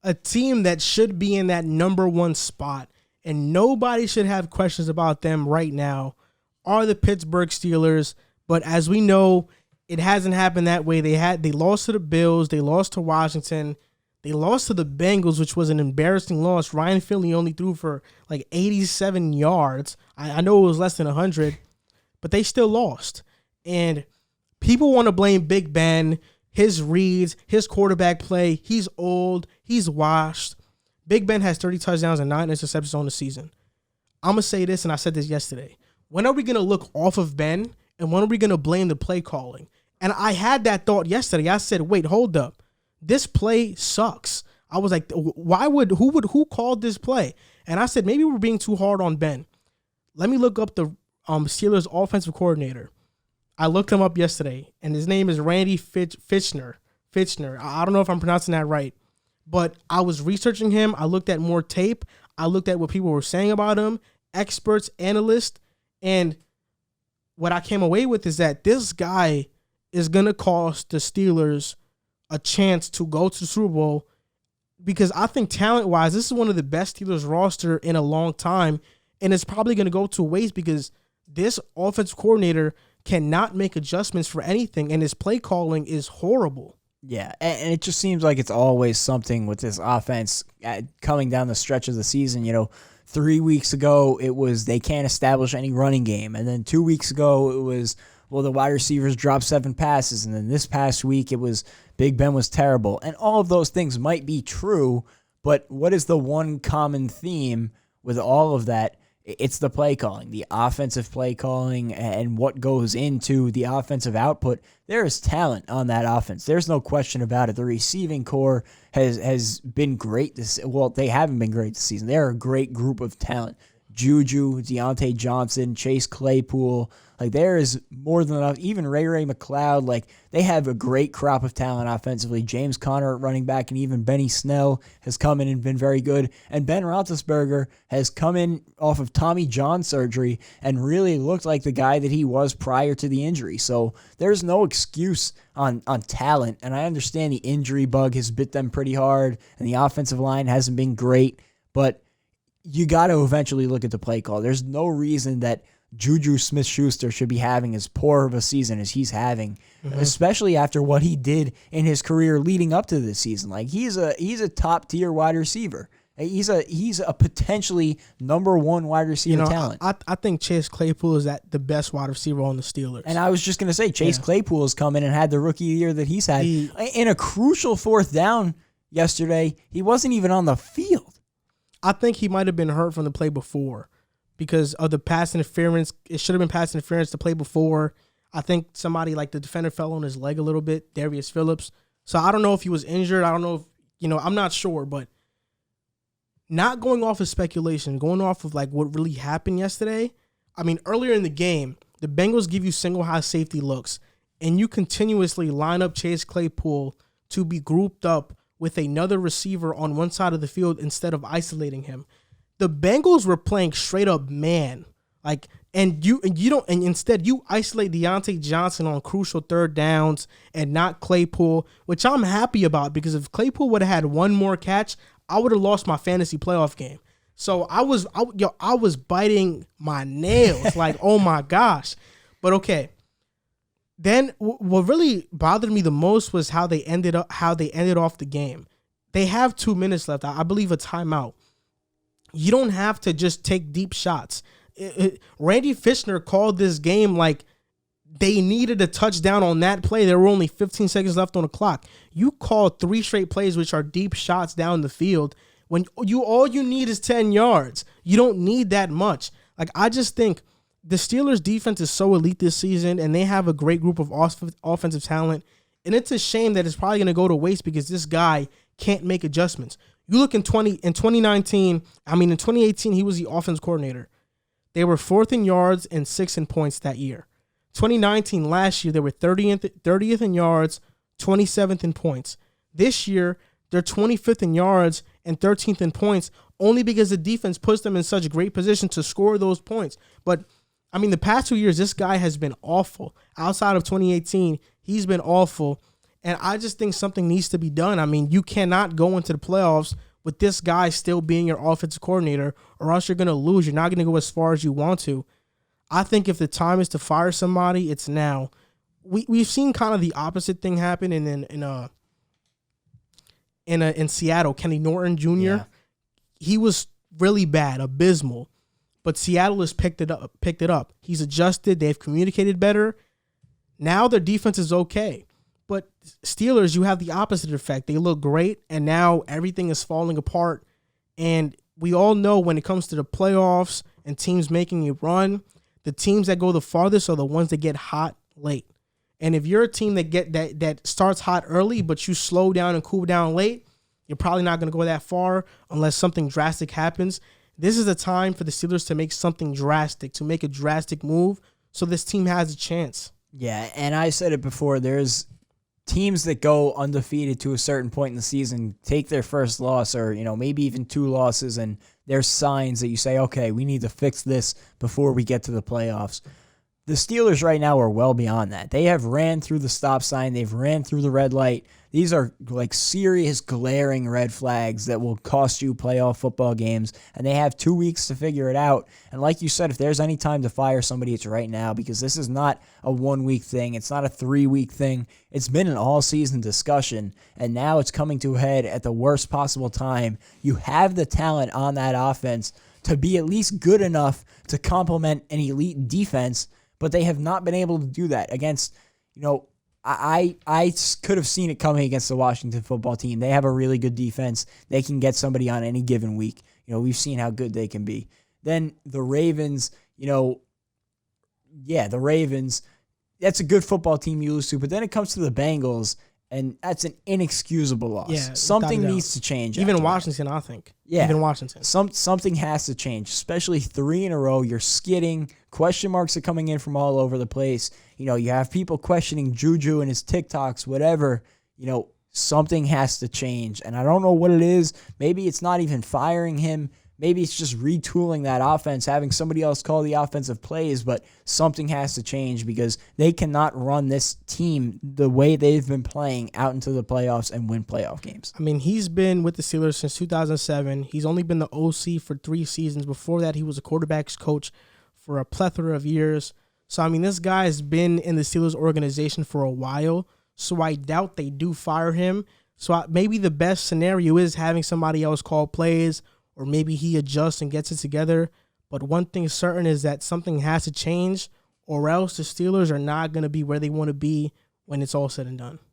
a team that should be in that number one spot, and nobody should have questions about them right now, are the Pittsburgh Steelers. But as we know, it hasn't happened that way. They lost to the Bills, they lost to Washington, they lost to the Bengals, which was an embarrassing loss. Ryan Finley only threw for like 87 yards. I know it was less than 100, but they still lost. And people want to blame Big Ben, his reads, his quarterback play. He's old, he's washed. Big Ben has 30 touchdowns and 9 interceptions on the season. I'm going to say this, and I said this yesterday. When are we going to look off of Ben, and when are we going to blame the play calling? And I had that thought yesterday. I said, wait, hold up. This play sucks. I was like, who called this play? And I said, maybe we're being too hard on Ben. Let me look up the Steelers offensive coordinator. I looked him up yesterday, and his name is Randy Fichtner. I don't know if I'm pronouncing that right, but I was researching him. I looked at more tape. I looked at what people were saying about him, experts, analysts, and what I came away with is that this guy is going to cost the Steelers a chance to go to the Super Bowl, because I think talent-wise, this is one of the best Steelers roster in a long time, and it's probably going to go to waste because this offensive coordinator cannot make adjustments for anything, and his play calling is horrible. Yeah, and it just seems like it's always something with this offense coming down the stretch of the season. 3 weeks ago, it was they can't establish any running game, and then 2 weeks ago, it was, well, the wide receivers dropped 7 passes, and then this past week, it was Big Ben was terrible. And all of those things might be true, but what is the one common theme with all of that? It's the play calling, the offensive play calling, and what goes into the offensive output. There is talent on that offense. There's no question about it. The receiving core has been great. They haven't been great this season. They're a great group of talent. Juju, Deontay Johnson, Chase Claypool. There is more than enough. Even Ray McLeod. They have a great crop of talent offensively. James Conner at running back, and even Benny Snell has come in and been very good. And Ben Roethlisberger has come in off of Tommy John surgery and really looked like the guy that he was prior to the injury. So there's no excuse on talent. And I understand the injury bug has bit them pretty hard, and the offensive line hasn't been great. But you got to eventually look at the play call. There's no reason that Juju Smith-Schuster should be having as poor of a season as he's having, especially after what he did in his career leading up to this season. He's a top-tier wide receiver. He's a potentially number one wide receiver talent. I think Chase Claypool is the best wide receiver on the Steelers. And I was just going to say, Chase Claypool has come in and had the rookie year that he's had. In a crucial fourth down yesterday, he wasn't even on the field. I think he might have been hurt from the play before because of the pass interference. It should have been pass interference the play before. I think somebody the defender fell on his leg a little bit, Darius Phillips. So I don't know if he was injured. I don't know if, I'm not sure, but not going off of speculation, going off of what really happened yesterday. I mean, earlier in the game, the Bengals give you single high safety looks, and you continuously line up Chase Claypool to be grouped up with another receiver on one side of the field instead of isolating him. The Bengals were playing straight up man. And instead you isolate Deontay Johnson on crucial third downs and not Claypool, which I'm happy about, because if Claypool would have had one more catch, I would have lost my fantasy playoff game. So I was biting my nails oh my gosh. But okay. Then what really bothered me the most was how they ended off the game. They have 2 minutes left. I believe a timeout. You don't have to just take deep shots. Randy Fichtner called this game like they needed a touchdown on that play. There were only 15 seconds left on the clock. You called 3 straight plays, which are deep shots down the field, when all you need is 10 yards. You don't need that much. I just think the Steelers' defense is so elite this season, and they have a great group of offensive talent. And it's a shame that it's probably going to go to waste because this guy can't make adjustments. You look in 2018, he was the offense coordinator. They were 4th in yards and 6th in points that year. 2019, last year, they were 30th in yards, 27th in points. This year, they're 25th in yards and 13th in points, only because the defense puts them in such great position to score those points. But the past 2 years, this guy has been awful. Outside of 2018, he's been awful. And I just think something needs to be done. I mean, you cannot go into the playoffs with this guy still being your offensive coordinator, or else you're going to lose. You're not going to go as far as you want to. I think if the time is to fire somebody, it's now. We've seen kind of the opposite thing happen in Seattle. Kenny Norton Jr. Yeah. He was really bad, abysmal, but Seattle has picked it up. He's adjusted. They've communicated better. Now their defense is okay. But Steelers, you have the opposite effect. They look great, and now everything is falling apart. And we all know when it comes to the playoffs and teams making a run, the teams that go the farthest are the ones that get hot late. And if you're a team that starts hot early, but you slow down and cool down late, you're probably not going to go that far unless something drastic happens. This is the time for the Steelers to make something drastic, to make a drastic move, so this team has a chance. Yeah, and I said it before, there's teams that go undefeated to a certain point in the season, take their first loss or, maybe even 2 losses, and there's signs that you say, okay, we need to fix this before we get to the playoffs. The Steelers right now are well beyond that. They have ran through the stop sign. They've ran through the red light. These are like serious glaring red flags that will cost you playoff football games, and they have 2 weeks to figure it out. And like you said, if there's any time to fire somebody, it's right now, because this is not a 1-week thing. It's not a 3-week thing. It's been an all-season discussion, and now it's coming to a head at the worst possible time. You have the talent on that offense to be at least good enough to complement an elite defense, but they have not been able to do that against, I could have seen it coming against the Washington football team. They have a really good defense. They can get somebody on any given week. We've seen how good they can be. Then the Ravens, the Ravens, that's a good football team you lose to. But then it comes to the Bengals, and that's an inexcusable loss. Yeah, something needs to change. Even Washington, I think. Yeah. Even Washington. Something has to change, especially 3 in a row. You're skidding. Question marks are coming in from all over the place. You have people questioning Juju and his TikToks, whatever. Something has to change. And I don't know what it is. Maybe it's not even firing him. Maybe it's just retooling that offense, having somebody else call the offensive plays, but something has to change because they cannot run this team the way they've been playing out into the playoffs and win playoff games. I mean, he's been with the Steelers since 2007. He's only been the OC for 3 seasons. Before that, he was a quarterback's coach for a plethora of years. So, I mean, this guy has been in the Steelers organization for a while, so I doubt they do fire him. So maybe the best scenario is having somebody else call plays, or maybe he adjusts and gets it together. But one thing certain is that something has to change, or else the Steelers are not going to be where they want to be when it's all said and done.